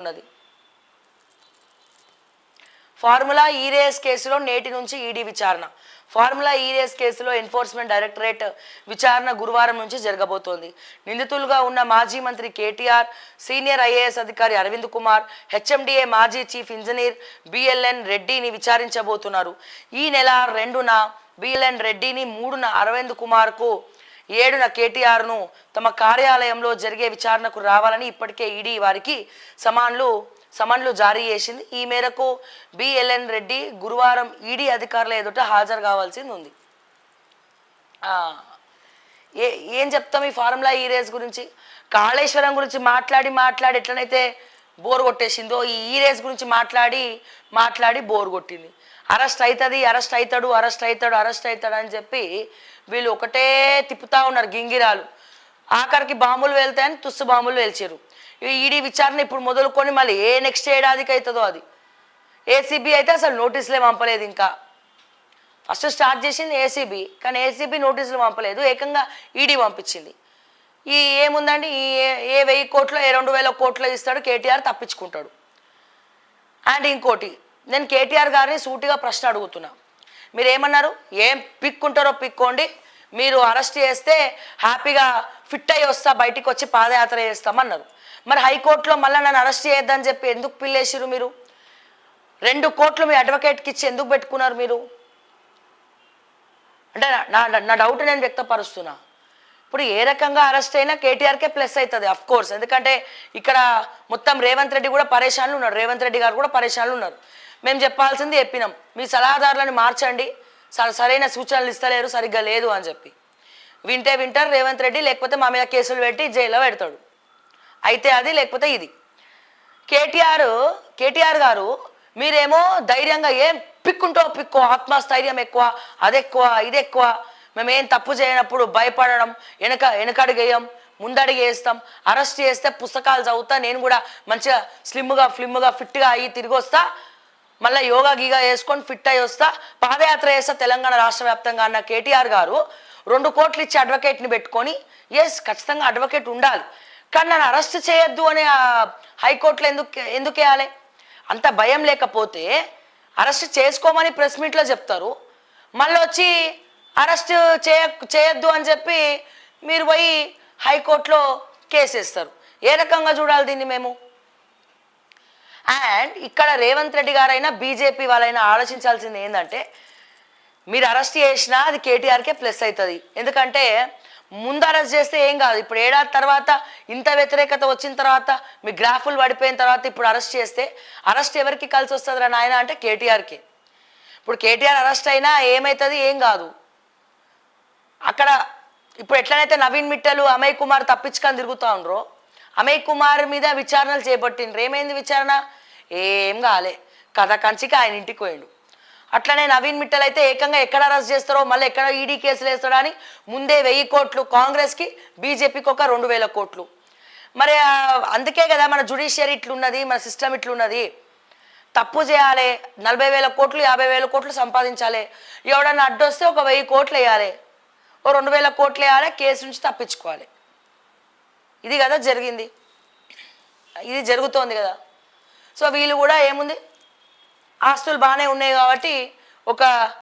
ఉన్నది. ఫార్ములా ఈ-రేస్ కేసులో నేటి నుంచి ఈడీ విచారణ. ఫార్ములా ఈ-రేస్ కేసులో ఎన్ఫోర్స్మెంట్ డైరెక్టరేట్ విచారణ గురువారం నుంచి జరగబోతోంది. నిందితులుగా ఉన్న మాజీ మంత్రి కేటీఆర్, సీనియర్ ఐఏఎస్ అధికారి అరవింద్ కుమార్, హెచ్ఎండిఏ మాజీ చీఫ్ ఇంజనీర్ బిఎల్ఎన్ రెడ్డిని విచారించబోతున్నారు. ఈ నెల 2న బిఎల్ఎన్ రెడ్డిని, 3న అరవింద్ కుమార్కు, 7న కేటీఆర్ను తమ కార్యాలయంలో జరిగే విచారణకు రావాలని ఇప్పటికే ఈడీ వారికి సమన్లు జారీ చేసింది. ఈ మేరకు బిఎల్ఎన్ రెడ్డి గురువారం ఈడీ అధికారుల ఎదుట హాజరు కావాల్సింది ఉంది. ఏం చెప్తాం ఈ ఫార్ములా ఈ-రేస్ గురించి? కాళేశ్వరం గురించి మాట్లాడి ఎట్లనైతే బోర్ కొట్టేసిందో ఈ ఈ-రేస్ గురించి మాట్లాడి బోర్ కొట్టింది. అరెస్ట్ అవుతాడు అని చెప్పి వీళ్ళు ఒకటే తిప్పుతా ఉన్నారు గింగిరాలు. ఆఖరికి బాంబులు వెళ్తాయని తుస్సు బాంబులు వెల్చారు. ఈడీ విచారణ ఇప్పుడు మొదలుకొని మళ్ళీ నెక్స్ట్ ఏడాదికి అవుతుందో అది. ఏసీబీ అయితే అసలు నోటీసులే పంపలేదు. ఇంకా ఫస్ట్ స్టార్ట్ చేసింది ఏసీబీ, కానీ ఏసీబీ నోటీసులు పంపలేదు, ఏకంగా ఈడీ పంపించింది. ఏముందండి, ఏ 1000 కోట్లు 2000 కోట్లు ఇస్తాడు కేటీఆర్, తప్పించుకుంటాడు. అండ్ ఇంకోటి, నేను కేటీఆర్ గారిని సూటిగా ప్రశ్న అడుగుతున్నా. మీరు ఏమన్నారు? ఏం పిక్కుంటారో పిక్కోండి, మీరు అరెస్ట్ చేస్తే హ్యాపీగా ఫిట్ అయ్యి వస్తా, బయటికి వచ్చి పాదయాత్ర చేస్తామన్నారు. మరి హైకోర్టులో మళ్ళీ నన్ను అరెస్ట్ చేయొద్దని చెప్పి ఎందుకు పిల్లేసిరు? మీరు 2 కోట్లు మీ అడ్వకేట్కి ఇచ్చి ఎందుకు పెట్టుకున్నారు మీరు? అంటే నా డౌట్ నేను వ్యక్తపరుస్తున్నా. ఇప్పుడు ఏ రకంగా అరెస్ట్ అయినా కేటీఆర్కే ప్లస్ అవుతుంది కోర్స్. ఎందుకంటే ఇక్కడ మొత్తం రేవంత్ రెడ్డి కూడా పరేషాన్లు ఉన్నారు, రేవంత్ రెడ్డి గారు కూడా పరేషాన్లు ఉన్నారు. మేము చెప్పాల్సింది చెప్పినాం, మీ సలహాదారులను మార్చండి, సరైన సూచనలు ఇస్తలేరు, సరిగ్గా లేదు అని చెప్పి. వింటారు రేవంత్ రెడ్డి, లేకపోతే మా మీద కేసులు పెట్టి జైల్లో పెడతాడు. అయితే అది, లేకపోతే ఇది. కేటీఆర్ గారు మీరేమో ధైర్యంగా ఏం పిక్కుంటో పిక్కో, ఆత్మస్థైర్యం ఎక్కువ, అదెక్కువ ఇదెక్కువ, మేమేం తప్పు చేయనప్పుడు భయపడడం, వెనకడుగేయం, ముందడుగు వేస్తాం, అరెస్ట్ చేస్తే పుస్తకాలు చదువుతా, నేను కూడా మంచిగా ఫ్లిమ్గా ఫిట్గా అయ్యి తిరిగి వస్తా, మళ్ళీ యోగా గీగా వేసుకొని ఫిట్ అయ్యి వస్తా, పాదయాత్ర చేస్తా తెలంగాణ రాష్ట్ర వ్యాప్తంగా అన్న కేటీఆర్ గారు 2 కోట్లు ఇచ్చి అడ్వకేట్ని పెట్టుకొని, ఖచ్చితంగా అడ్వకేట్ ఉండాలి, కానీ నన్ను అరెస్ట్ చేయొద్దు అని హైకోర్టులో ఎందుకు వేయాలి? అంత భయం లేకపోతే అరెస్ట్ చేసుకోమని ప్రెస్ మీట్లో చెప్తారు, మళ్ళీ వచ్చి అరెస్ట్ చేయొద్దు అని చెప్పి మీరు పోయి హైకోర్టులో కేసేస్తారు. ఏ రకంగా చూడాలి దీన్ని మేము? అండ్ ఇక్కడ రేవంత్ రెడ్డి గారైనా బీజేపీ వాళ్ళైనా ఆలోచించాల్సింది ఏంటంటే, మీరు అరెస్ట్ చేసినా అది కేటీఆర్కే ప్లస్ అవుతుంది. ఎందుకంటే ముందు అరెస్ట్ చేస్తే ఏం కాదు, ఇప్పుడు ఏడాది తర్వాత ఇంత వ్యతిరేకత వచ్చిన తర్వాత, మీ గ్రాఫులు పడిపోయిన తర్వాత ఇప్పుడు అరెస్ట్ చేస్తే అరెస్ట్ ఎవరికి కలిసి వస్తుంది రా నాయన అంటే కేటీఆర్కే. ఇప్పుడు కేటీఆర్ అరెస్ట్ అయినా ఏమవుతుంది? ఏం కాదు. అక్కడ ఇప్పుడు ఎట్లనైతే నవీన్ మిట్టలు, అమయ్ కుమార్ తప్పించుకొని తిరుగుతూ ఉండరో, అమయ్ కుమార్ మీద విచారణలు చేపట్టిండ్రు. ఏమైంది విచారణ? ఏం కాలే, కథ కంచికి ఆయన ఇంటికి పోయిండు. అట్లనే నవీన్ మిట్టల్ అయితే ఏకంగా ఎక్కడ అరెస్ట్ చేస్తారో, మళ్ళీ ఎక్కడ ఈడీ కేసులు వేస్తాడో అని ముందే 1000 కోట్లు కాంగ్రెస్కి, బీజేపీకి ఒక 2000 కోట్లు. మరి అందుకే కదా మన జ్యుడిషియరీ ఇట్లున్నది, మన సిస్టమ్ ఇట్లున్నది. తప్పు చేయాలి, 40,000 కోట్లు 50,000 కోట్లు సంపాదించాలి, ఎవడన్నా అడ్డొస్తే ఒక 1000 కోట్లు వేయాలి, ఓ 2000 కోట్లు వేయాలి, కేసు నుంచి తప్పించుకోవాలి. ఇది కదా జరిగింది, ఇది జరుగుతోంది కదా. సో వీళ్ళు కూడా ఏముంది, ఆస్తులు బాగానే ఉన్నాయి కాబట్టి ఒక